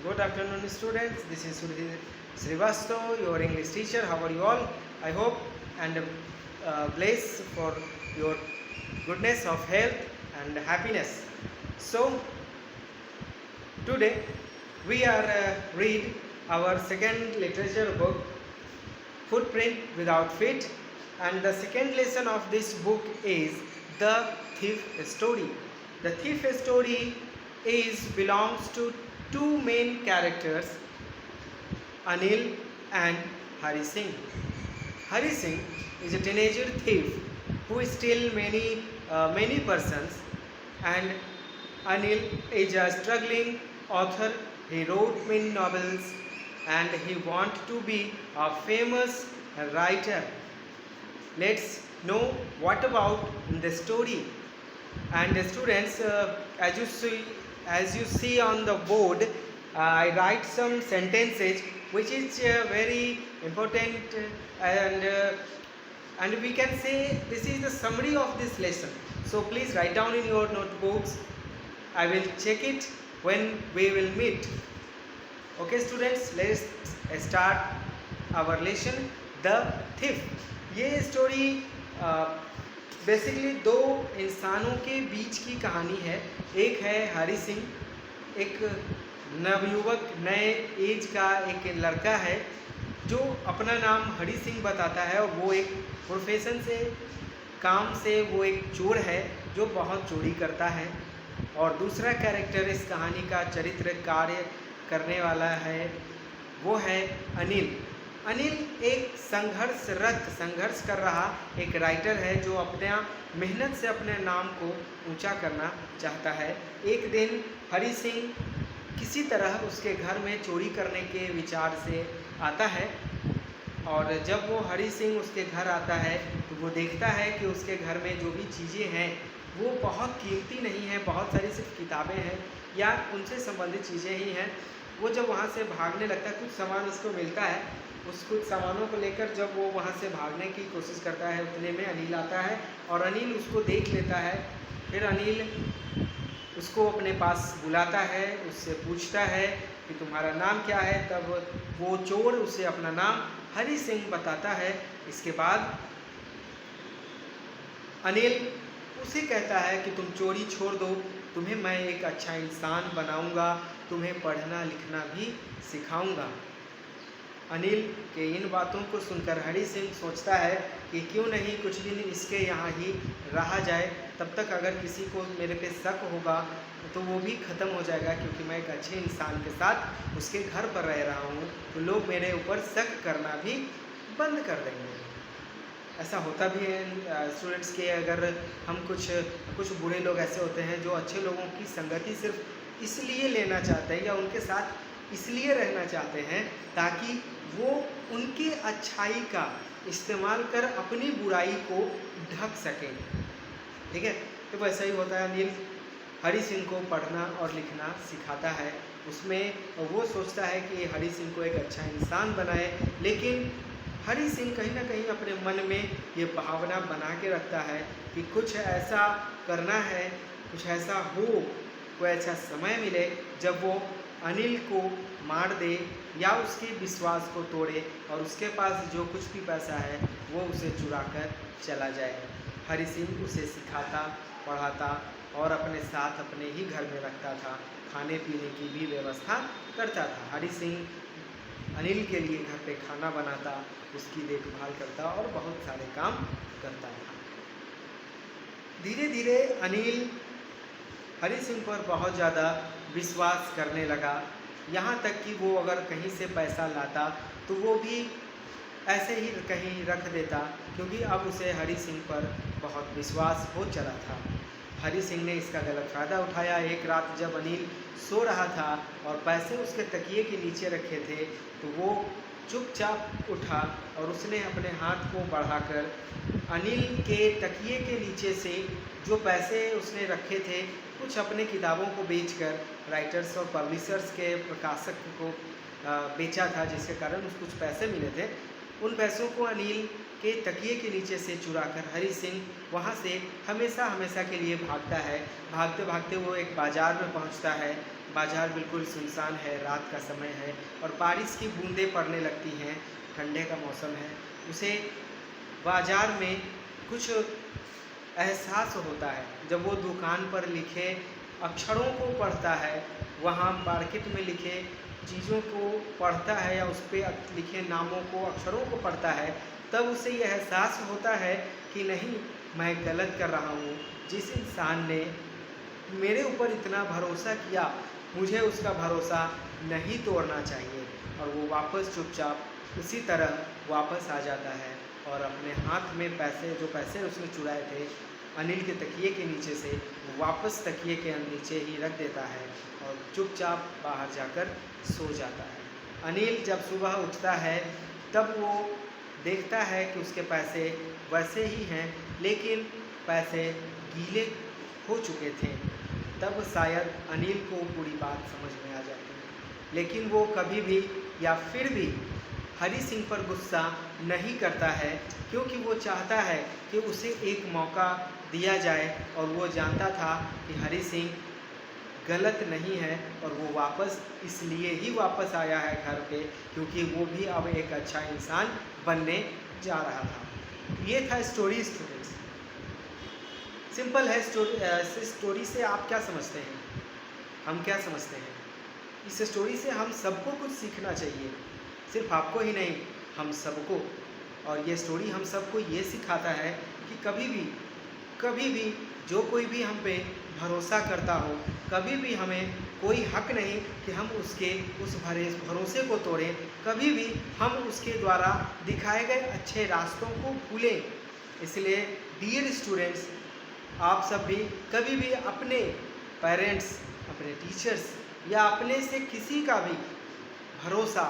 Good afternoon, students. This is Sudhir Srivastav, your English teacher. How are you all? I hope and bless for your goodness of health and happiness. So, today we are read our second literature book, Footprint Without Feet, and the second lesson of this book is The Thief Story. The Thief Story is belongs to two main characters, Anil and Hari Singh. Hari Singh is a teenager thief who steals many persons, and Anil is a struggling author. He wrote many novels and he wants to be a famous writer. Let's know what about the story. And students, as you see on the board, I write some sentences which is very important, and we can say this is the summary of this lesson. So please write down in your notebooks. I will check it when we will meet. Okay students, let's start our lesson, The Thief. ये story basically दो इंसानों के बीच की कहानी है. एक है हरी सिंह, एक नवयुवक नए एज का एक लड़का है जो अपना नाम हरी सिंह बताता है, और वो एक प्रोफेशन से, काम से वो एक चोर है जो बहुत चोरी करता है. और दूसरा कैरेक्टर इस कहानी का चरित्र कार्य करने वाला है, वो है अनिल. अनिल एक संघर्ष कर रहा एक राइटर है जो अपने मेहनत से अपने नाम को ऊंचा करना चाहता है. एक दिन हरी सिंह किसी तरह उसके घर में चोरी करने के विचार से आता है, और जब वो हरी सिंह उसके घर आता है तो वो देखता है कि उसके घर में जो भी चीज़ें हैं वो बहुत कीमती नहीं है, बहुत सारी सिर्फ किताबें हैं या उनसे संबंधित चीज़ें ही हैं. वो जब वहाँ से भागने लगता है, कुछ सामान उसको मिलता है, उस कुछ सामानों को लेकर जब वो वहाँ से भागने की कोशिश करता है, उतने में अनिल आता है और अनिल उसको देख लेता है. फिर अनिल उसको अपने पास बुलाता है, उससे पूछता है कि तुम्हारा नाम क्या है. तब वो चोर उसे अपना नाम हरी सिंह बताता है. इसके बाद अनिल उसे कहता है कि तुम चोरी छोड़ दो, तुम्हें मैं एक अच्छा इंसान बनाऊंगा, तुम्हें पढ़ना लिखना भी सिखाऊंगा. अनिल के इन बातों को सुनकर हरी सिंह सोचता है कि क्यों नहीं कुछ दिन इसके यहाँ ही रहा जाए, तब तक अगर किसी को मेरे पे शक होगा तो वो भी ख़त्म हो जाएगा, क्योंकि मैं एक अच्छे इंसान के साथ उसके घर पर रह रहा हूँ तो लोग मेरे ऊपर शक करना भी बंद कर देंगे. ऐसा होता भी है स्टूडेंट्स के, अगर हम कुछ बुरे लोग ऐसे होते हैं जो अच्छे लोगों की संगति सिर्फ इसलिए लेना चाहते हैं या उनके साथ इसलिए रहना चाहते हैं ताकि वो उनकी अच्छाई का इस्तेमाल कर अपनी बुराई को ढक सकें. ठीक है, तो वैसा ही होता है. अनिल हरी सिंह को पढ़ना और लिखना सिखाता है. उसमें वो सोचता है कि हरी सिंह को एक अच्छा इंसान बनाए, लेकिन हरी सिंह कहीं ना कहीं अपने मन में ये भावना बना के रखता है कि कुछ ऐसा करना है, कुछ ऐसा हो, कोई ऐसा समय मिले जब वो अनिल को मार दे या उसके विश्वास को तोड़े और उसके पास जो कुछ भी पैसा है वो उसे चुरा कर चला जाए. हरी सिंह उसे सिखाता, पढ़ाता और अपने साथ अपने ही घर में रखता था, खाने पीने की भी व्यवस्था करता था. हरी सिंह अनिल के लिए घर पे खाना बनाता, उसकी देखभाल करता और बहुत सारे काम करता था. धीरे धीरे अनिल हरी सिंह पर बहुत ज़्यादा विश्वास करने लगा, यहाँ तक कि वो अगर कहीं से पैसा लाता तो वो भी ऐसे ही कहीं रख देता, क्योंकि अब उसे हरी सिंह पर बहुत विश्वास हो चला था. हरी सिंह ने इसका गलत फ़ायदा उठाया. एक रात जब अनिल सो रहा था और पैसे उसके तकिए के नीचे रखे थे तो वो चुपचाप उठा और उसने अपने हाथ को बढ़ाकर अनिल के तकिए के नीचे से जो पैसे उसने रखे थे कुछ अपने किताबों को बेचकर राइटर्स और पब्लिशर्स के प्रकाशक को बेचा था, जिसके कारण उसको कुछ पैसे मिले थे. उन पैसों को अनिल के तकिए के नीचे से चुराकर हरी सिंह वहाँ से हमेशा के लिए भागता है. भागते भागते वो एक बाज़ार में पहुँचता है बाज़ार बिल्कुल सुनसान है, रात का समय है और बारिश की बूंदें पड़ने लगती हैं, ठंडे का मौसम है। उसे बाज़ार में कुछ एहसास होता है जब वो दुकान पर लिखे अक्षरों को पढ़ता है, वहाँ मार्केट में लिखे चीज़ों को पढ़ता है या उस पे लिखे नामों को, अक्षरों को पढ़ता है, तब उसे यह एहसास होता है कि नहीं, मैं गलत कर रहा हूँ। जिस इंसान ने मेरे ऊपर इतना भरोसा किया, मुझे उसका भरोसा नहीं तोड़ना चाहिए। और वो वापस चुपचाप उसी तरह वापस आ जाता है और अपने हाथ में पैसे उसने चुराए थे अनिल के तकिए के नीचे से, वो वापस तकिए के नीचे ही रख देता है और चुपचाप बाहर जाकर सो जाता है। अनिल जब सुबह उठता है तब वो देखता है कि उसके पैसे वैसे ही हैं, लेकिन पैसे गीले हो चुके थे। तब शायद अनिल को पूरी बात समझ में आ जाती है, लेकिन वो कभी भी या फिर भी हरी सिंह पर गुस्सा नहीं करता है, क्योंकि वो चाहता है कि उसे एक मौका दिया जाए और वो जानता था कि हरी सिंह गलत नहीं है और वो वापस इसलिए ही वापस आया है घर पे, क्योंकि वो भी अब एक अच्छा इंसान बनने जा रहा था। ये था स्टोरी स्टूडेंट्स। सिंपल है स्टोरी। इस स्टोरी से आप क्या समझते हैं, हम क्या समझते हैं? इस स्टोरी से हम सबको कुछ सीखना चाहिए, सिर्फ आपको ही नहीं, हम सबको। और ये स्टोरी हम सबको ये सिखाता है कि कभी भी जो कोई भी हम पे भरोसा करता हो, कभी भी हमें कोई हक नहीं कि हम उसके उस भरोसे को तोड़ें, कभी भी हम उसके द्वारा दिखाए गए अच्छे रास्तों को भूलें। इसलिए डियर स्टूडेंट्स, आप सब भी कभी भी अपने पेरेंट्स, अपने टीचर्स या अपने से किसी का भी भरोसा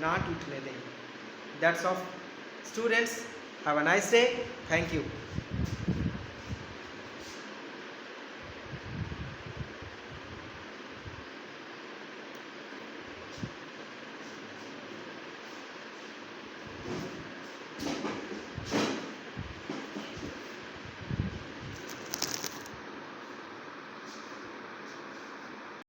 ना टूटने दें। That's of students, have a nice day, thank you.